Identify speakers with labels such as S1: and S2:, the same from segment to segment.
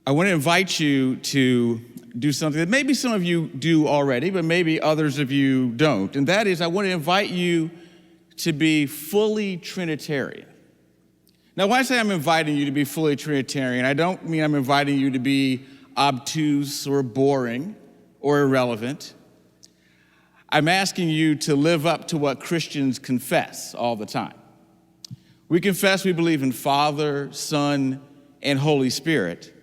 S1: I want to invite you to do something that maybe some of you do already, but maybe others of you don't. And that is, I want to invite you to be fully Trinitarian. Now, when I say I'm inviting you to be fully Trinitarian, I don't mean I'm inviting you to be obtuse or boring or irrelevant. I'm asking you to live up to what Christians confess all the time. We confess we believe in Father, Son, and Holy Spirit.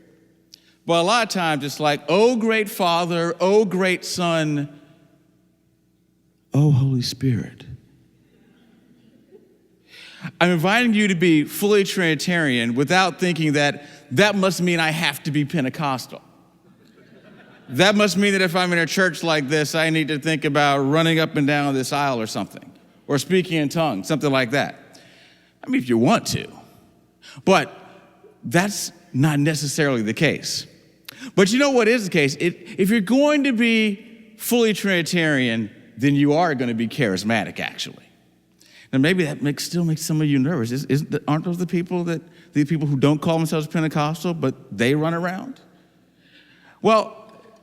S1: But a lot of times it's like, oh, great Father, oh, great Son, oh, Holy Spirit. I'm inviting you to be fully Trinitarian without thinking that must mean I have to be Pentecostal. That must mean that if I'm in a church like this, I need to think about running up and down this aisle or something, or speaking in tongues, something like that. I mean, if you want to, but that's not necessarily the case. But you know what is the case? If you're going to be fully Trinitarian, then you are going to be charismatic, actually. And maybe that still makes some of you nervous. Aren't those the people who don't call themselves Pentecostal, but they run around? Well,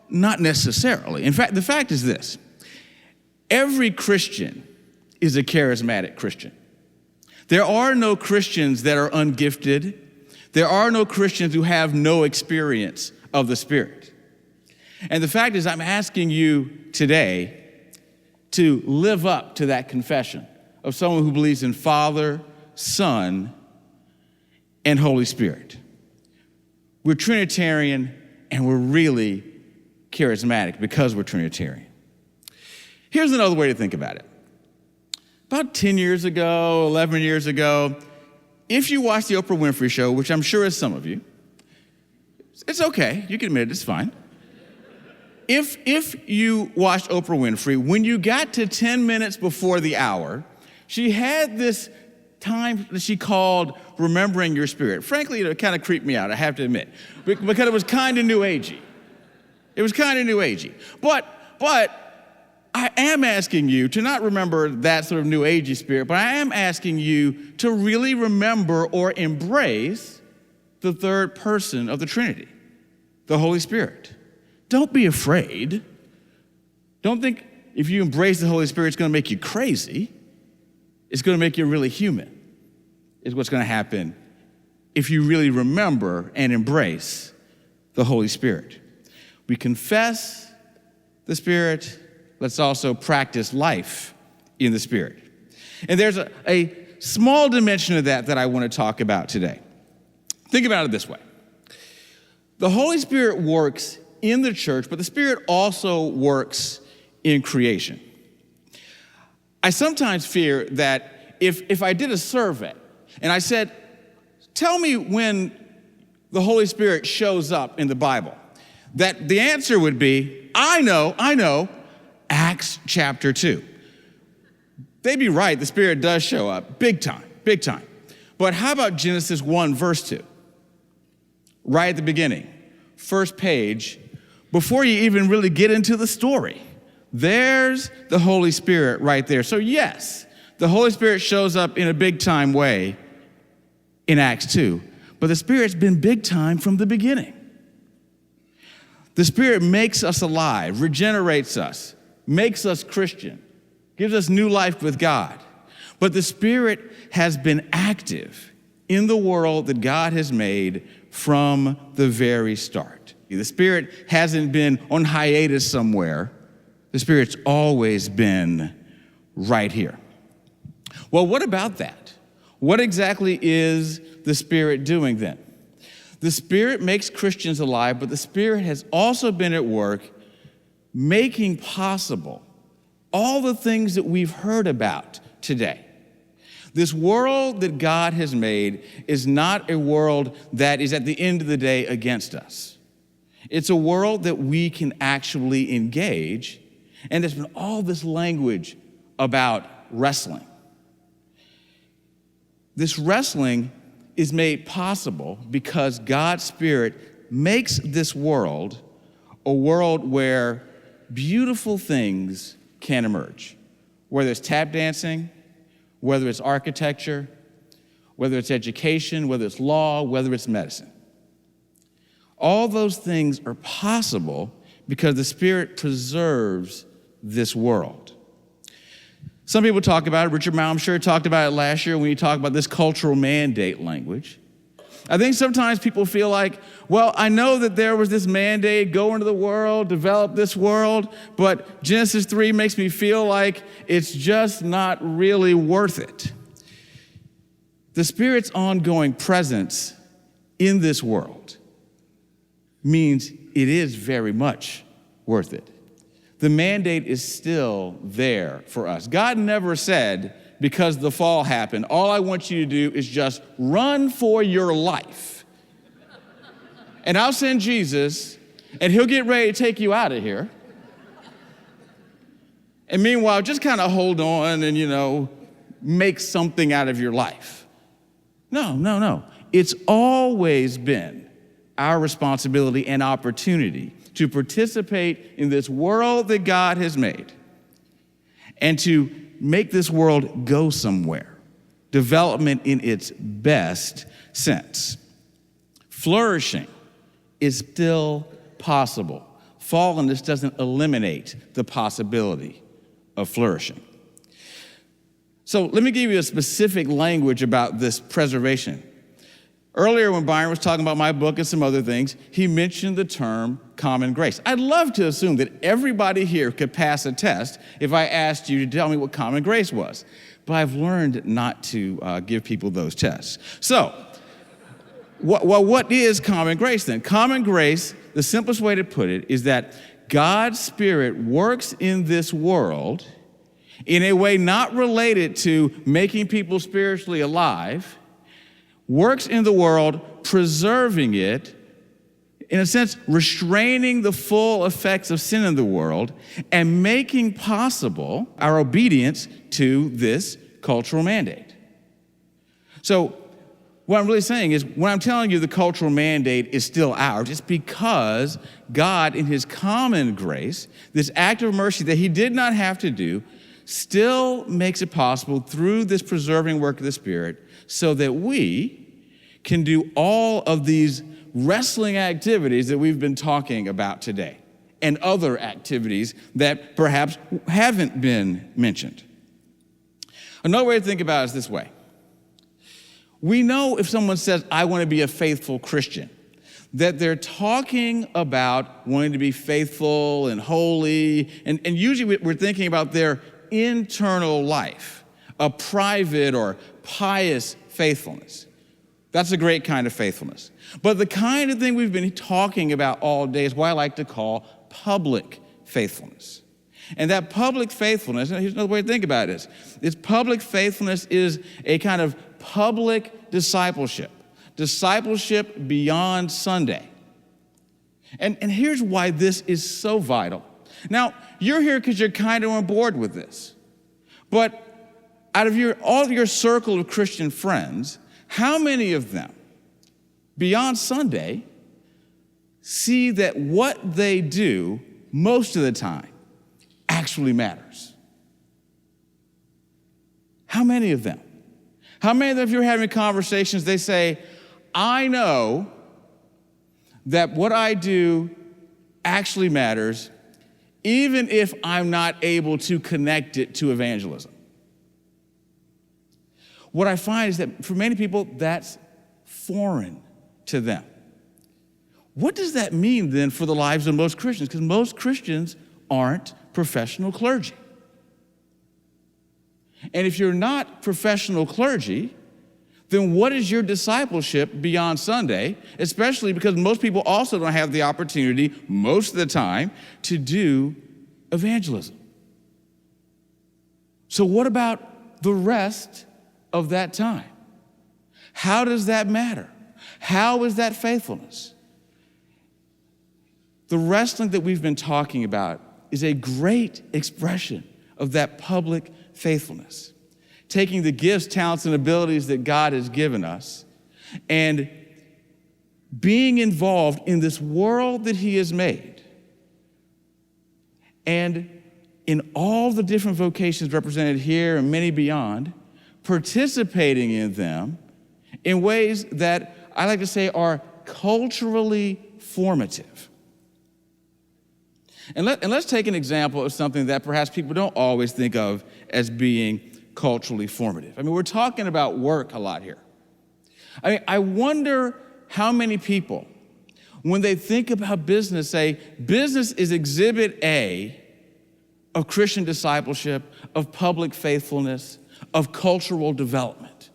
S1: not necessarily. In fact, the fact is this. Every Christian is a charismatic Christian. There are no Christians that are ungifted. There are no Christians who have no experience of the Spirit. And the fact is, I'm asking you today to live up to that confession of someone who believes in Father, Son, and Holy Spirit. We're Trinitarian, and we're really charismatic because we're Trinitarian. Here's another way to think about it. About 10 years ago, 11 years ago, if you watched the Oprah Winfrey Show, which I'm sure is some of you, it's okay, you can admit it, it's fine. If you watched Oprah Winfrey, when you got to 10 minutes before the hour, she had this time that she called Remembering Your Spirit. Frankly, it kind of creeped me out, I have to admit, because it was kind of new agey. It was kind of new agey. But I am asking you to not remember that sort of new agey spirit, but I am asking you to really remember or embrace the third person of the Trinity, the Holy Spirit. Don't be afraid. Don't think if you embrace the Holy Spirit, it's going to make you crazy. It's going to make you really human, is what's going to happen if you really remember and embrace the Holy Spirit. We confess the Spirit. Let's also practice life in the Spirit. And there's a small dimension of that I want to talk about today. Think about it this way. The Holy Spirit works in the church, but the Spirit also works in creation. I sometimes fear that if I did a survey and I said, tell me when the Holy Spirit shows up in the Bible, that the answer would be, I know, Acts chapter 2. They'd be right, the Spirit does show up, big time. But how about Genesis 1, verse 2? Right at the beginning, first page, before you even really get into the story. There's the Holy Spirit right there. So yes, the Holy Spirit shows up in a big time way in Acts 2, but the Spirit's been big time from the beginning. The Spirit makes us alive, regenerates us, makes us Christian, gives us new life with God. But the Spirit has been active in the world that God has made from the very start. The Spirit hasn't been on hiatus somewhere. The Spirit's always been right here. Well, what about that? What exactly is the Spirit doing then? The Spirit makes Christians alive, but the Spirit has also been at work making possible all the things that we've heard about today. This world that God has made is not a world that is at the end of the day against us. It's a world that we can actually engage, and there's been all this language about wrestling. This wrestling is made possible because God's Spirit makes this world a world where beautiful things can emerge. Whether it's tap dancing, whether it's architecture, whether it's education, whether it's law, whether it's medicine. All those things are possible because the Spirit preserves this world. Some people talk about it. Richard Mouw, I'm sure, talked about it last year when he talked about this cultural mandate language. I think sometimes people feel like, well, I know that there was this mandate, go into the world, develop this world, but Genesis 3 makes me feel like it's just not really worth it. The Spirit's ongoing presence in this world means it is very much worth it. The mandate is still there for us. God never said, because the fall happened, all I want you to do is just run for your life. And I'll send Jesus, and he'll get ready to take you out of here. And meanwhile, just kind of hold on and, make something out of your life. No. It's always been our responsibility and opportunity to participate in this world that God has made and to make this world go somewhere. Development in its best sense. Flourishing is still possible. Fallenness doesn't eliminate the possibility of flourishing. So let me give you a specific language about this preservation. Earlier when Byron was talking about my book and some other things, he mentioned the term common grace. I'd love to assume that everybody here could pass a test if I asked you to tell me what common grace was. But I've learned not to give people those tests. So, what is common grace then? Common grace, the simplest way to put it, is that God's Spirit works in this world in a way not related to making people spiritually alive, works in the world, preserving it, in a sense, restraining the full effects of sin in the world, and making possible our obedience to this cultural mandate. So what I'm really saying is, when I'm telling you the cultural mandate is still ours, it's because God, in his common grace, this act of mercy that he did not have to do, still makes it possible through this preserving work of the Spirit so that we can do all of these wrestling activities that we've been talking about today and other activities that perhaps haven't been mentioned. Another way to think about it is this way. We know if someone says, I want to be a faithful Christian, that they're talking about wanting to be faithful and holy, and usually we're thinking about their internal life, a private or pious faithfulness. That's a great kind of faithfulness. But the kind of thing we've been talking about all day is what I like to call public faithfulness. And that public faithfulness, and here's another way to think about it, is public faithfulness is a kind of public discipleship beyond Sunday. And here's why this is so vital. Now, you're here because you're kind of on board with this. But out of all of your circle of Christian friends, how many of them, beyond Sunday, see that what they do most of the time actually matters? How many of them? How many of them, if you're having conversations, they say, I know that what I do actually matters, even if I'm not able to connect it to evangelism? What I find is that for many people, that's foreign to them. What does that mean then for the lives of most Christians? Because most Christians aren't professional clergy. And if you're not professional clergy, then what is your discipleship beyond Sunday? Especially because most people also don't have the opportunity most of the time to do evangelism. So what about the rest of that time? How does that matter? How is that faithfulness? The wrestling that we've been talking about is a great expression of that public faithfulness. Taking the gifts, talents, and abilities that God has given us and being involved in this world that he has made. And in all the different vocations represented here and many beyond, participating in them in ways that I like to say are culturally formative. And let's take an example of something that perhaps people don't always think of as being culturally formative. I mean, we're talking about work a lot here. I mean, I wonder how many people, when they think about business, say, business is exhibit A of Christian discipleship, of public faithfulness, of cultural development.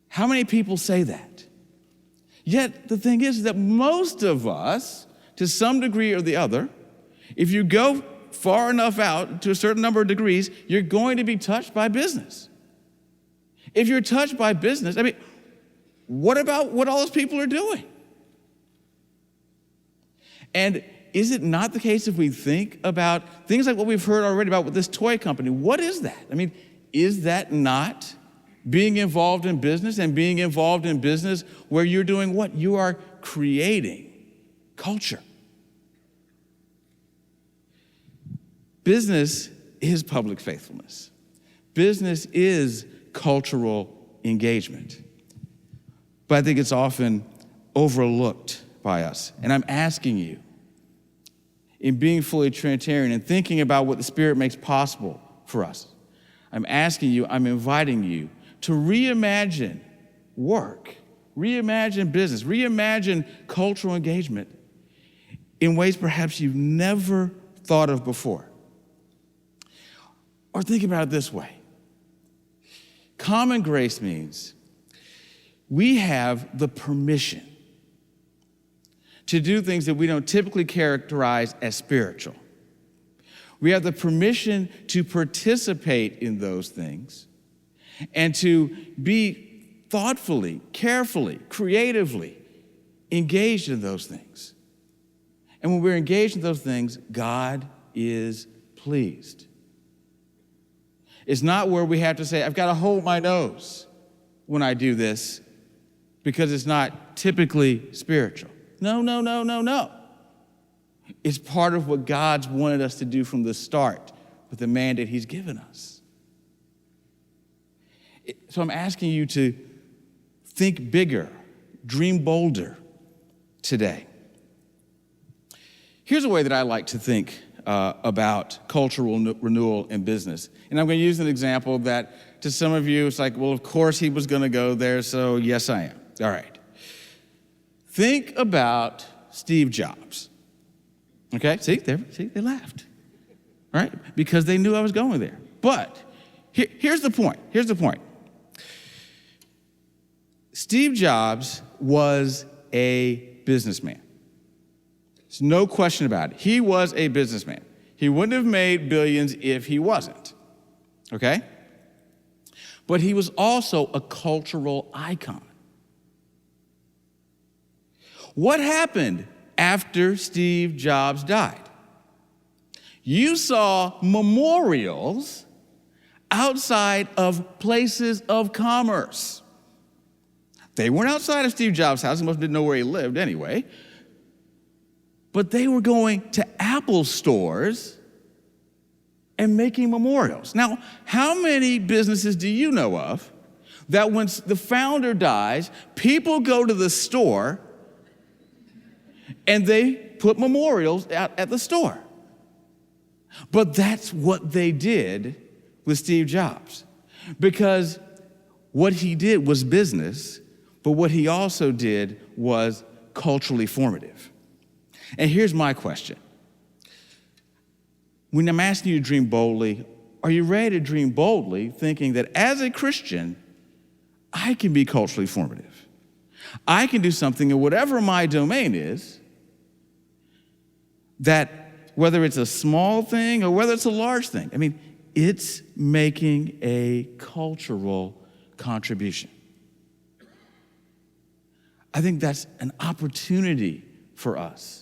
S1: How many people say that? Yet the thing is that most of us, to some degree or the other, if you go far enough out to a certain number of degrees, you're going to be touched by business. If you're touched by business, I mean, what about what all those people are doing? And is it not the case if we think about things like what we've heard already about with this toy company? What is that? I mean, is that not being involved in business, and being involved in business where you're doing what? You are creating culture. Business is public faithfulness. Business is cultural engagement. But I think it's often overlooked by us. And I'm asking you, in being fully Trinitarian and thinking about what the Spirit makes possible for us, I'm asking you, I'm inviting you to reimagine work, reimagine business, reimagine cultural engagement in ways perhaps you've never thought of before. Or think about it this way. Common grace means we have the permission to do things that we don't typically characterize as spiritual. We have the permission to participate in those things and to be thoughtfully, carefully, creatively engaged in those things. And when we're engaged in those things, God is pleased. It's not where we have to say, I've got to hold my nose when I do this because it's not typically spiritual. No. It's part of what God's wanted us to do from the start with the mandate He's given us. So I'm asking you to think bigger, dream bolder today. Here's a way that I like to think about cultural renewal in business. And I'm going to use an example that to some of you, it's like, well, of course he was going to go there, so yes, I am. All right. Think about Steve Jobs. Okay, see, they laughed. All right, because they knew I was going there. But here's the point. Steve Jobs was a businessman. There's no question about it. He was a businessman. He wouldn't have made billions if he wasn't, okay? But he was also a cultural icon. What happened after Steve Jobs died? You saw memorials outside of places of commerce. They weren't outside of Steve Jobs' house. He must didn't know where he lived anyway. But they were going to Apple stores and making memorials. Now, how many businesses do you know of that when the founder dies, people go to the store and they put memorials out at the store? But that's what they did with Steve Jobs. Because what he did was business, but what he also did was culturally formative. And here's my question. When I'm asking you to dream boldly, are you ready to dream boldly thinking that as a Christian, I can be culturally formative? I can do something in whatever my domain is that whether it's a small thing or whether it's a large thing, I mean, it's making a cultural contribution. I think that's an opportunity for us.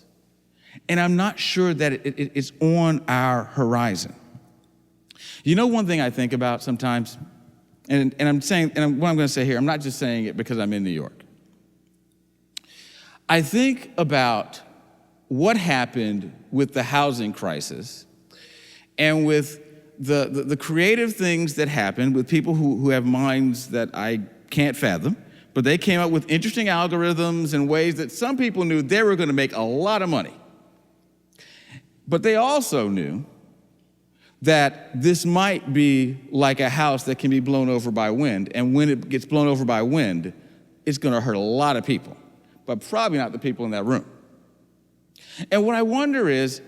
S1: And I'm not sure that it's on our horizon. You know one thing I think about sometimes, and I'm saying, and what I'm going to say here, I'm not just saying it because I'm in New York. I think about what happened with the housing crisis and with the creative things that happened with people who have minds that I can't fathom, But they came up with interesting algorithms and ways that some people knew they were going to make a lot of money. But they also knew that this might be like a house that can be blown over by wind, and when it gets blown over by wind, it's going to hurt a lot of people, but probably not the people in that room. And what I wonder is,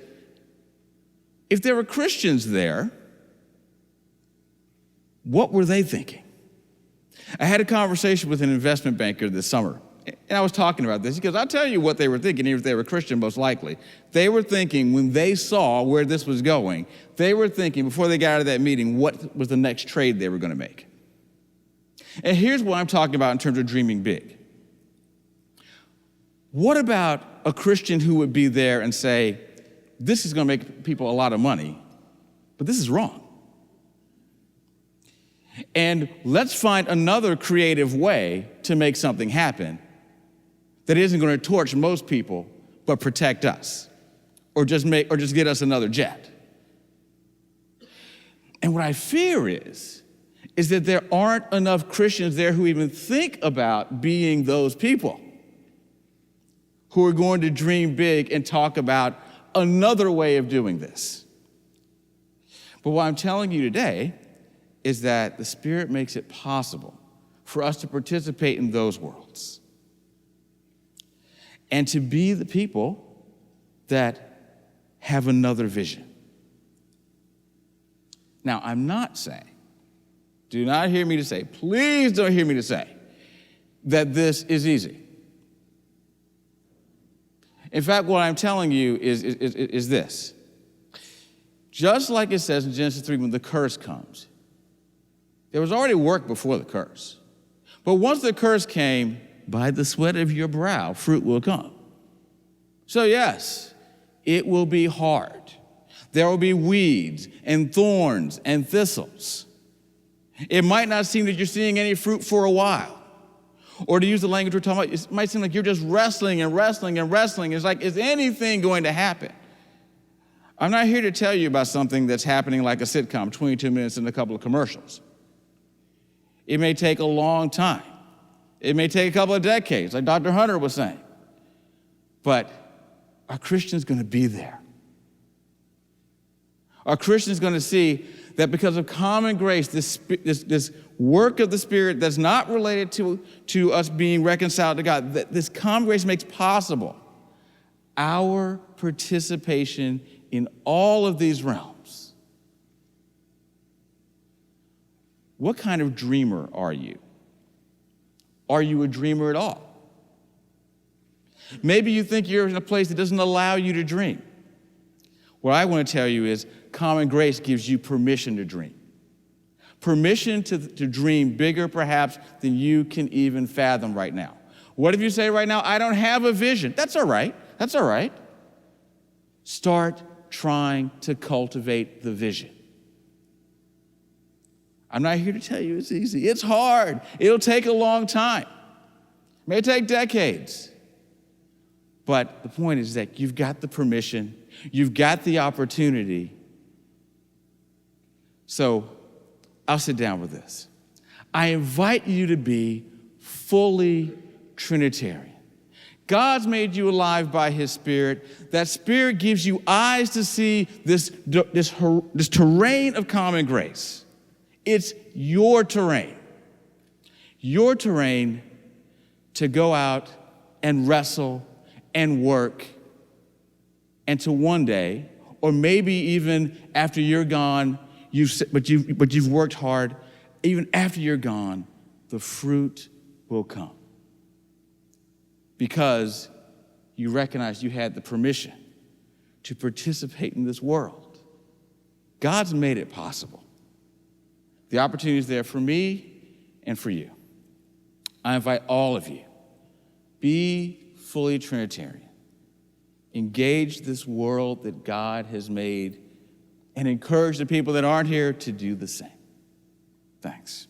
S1: if there were Christians there, what were they thinking? I had a conversation with an investment banker this summer, and I was talking about this. He goes, I'll tell you what they were thinking, even if they were Christian, most likely. They were thinking, when they saw where this was going, they were thinking, before they got out of that meeting, what was the next trade they were going to make. And here's what I'm talking about in terms of dreaming big. What about a Christian who would be there and say, this is going to make people a lot of money, but this is wrong? And let's find another creative way to make something happen that isn't going to torch most people, but protect us, or just get us another jet. And what I fear is that there aren't enough Christians there who even think about being those people who are going to dream big and talk about another way of doing this. But what I'm telling you today is that the Spirit makes it possible for us to participate in those worlds and to be the people that have another vision. Now, I'm not saying, do not hear me to say, please don't hear me to say, that this is easy. In fact, what I'm telling you is this. Just like it says in Genesis 3, when the curse comes, there was already work before the curse. But once the curse came, by the sweat of your brow, fruit will come. So yes, it will be hard. There will be weeds and thorns and thistles. It might not seem that you're seeing any fruit for a while. Or to use the language we're talking about, it might seem like you're just wrestling and wrestling and wrestling. It's like, is anything going to happen? I'm not here to tell you about something that's happening like a sitcom, 22 minutes and a couple of commercials. It may take a long time. It may take a couple of decades, like Dr. Hunter was saying. But are Christians going to be there? Are Christians going to see that because of common grace, this work of the Spirit that's not related to us being reconciled to God, that this common grace makes possible our participation in all of these realms? What kind of dreamer are you? Are you a dreamer at all? Maybe you think you're in a place that doesn't allow you to dream. What I want to tell you is common grace gives you permission to dream. Permission to dream bigger, perhaps, than you can even fathom right now. What if you say right now, I don't have a vision? That's all right. That's all right. Start trying to cultivate the vision. I'm not here to tell you it's easy. It's hard. It'll take a long time. It may take decades. But the point is that you've got the permission, you've got the opportunity. So I'll sit down with this. I invite you to be fully Trinitarian. God's made you alive by His Spirit. That Spirit gives you eyes to see this terrain of common grace. It's your terrain. Your terrain to go out and wrestle and work, and to one day, or maybe even after you're gone, but you've worked hard, even after you're gone, the fruit will come. Because you recognize you had the permission to participate in this world. God's made it possible. The opportunity is there for me and for you. I invite all of you, be fully Trinitarian. Engage this world that God has made and encourage the people that aren't here to do the same. Thanks.